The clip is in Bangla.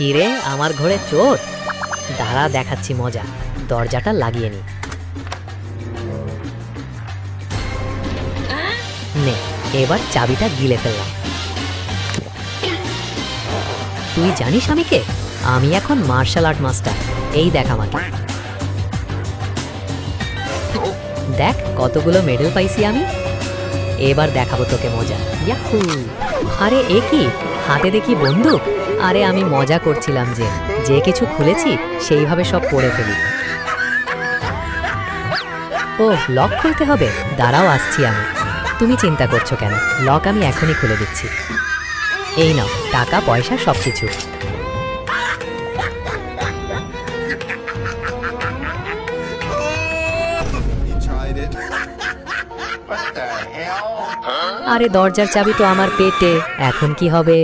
কি রে, আমার ঘরে চোর? দাঁড়া, দেখাচ্ছি মজা। দরজাটা লাগিয়ে নি। নে, এবার চাবিটা গিলে ফেললাম। তুই জানিস আমি কে? আমি এখন মার্শাল আর্ট মাস্টার। এই দেখ আমাকে। দেখ কতগুলো মেডেল পাইছি আমি। এবার দেখাবো তোকে মজা। ইয়াহু! আরে এ কি, হাতে দেখি বন্দুক। আরে আমি মজা করছিলাম যে কিছু খুলেছি সেইভাবে সব পড়ে ফেলি। ও, লক খুলতে হবে? দাঁড়াও, আসছি আমি। তুমি চিন্তা করছো কেন? লক আমি এখনই খুলে দিচ্ছি। এই নাও টাকা পয়সা সবকিছু। আরে দরজার চাবি তো আমার পেটে, এখন কি হবে?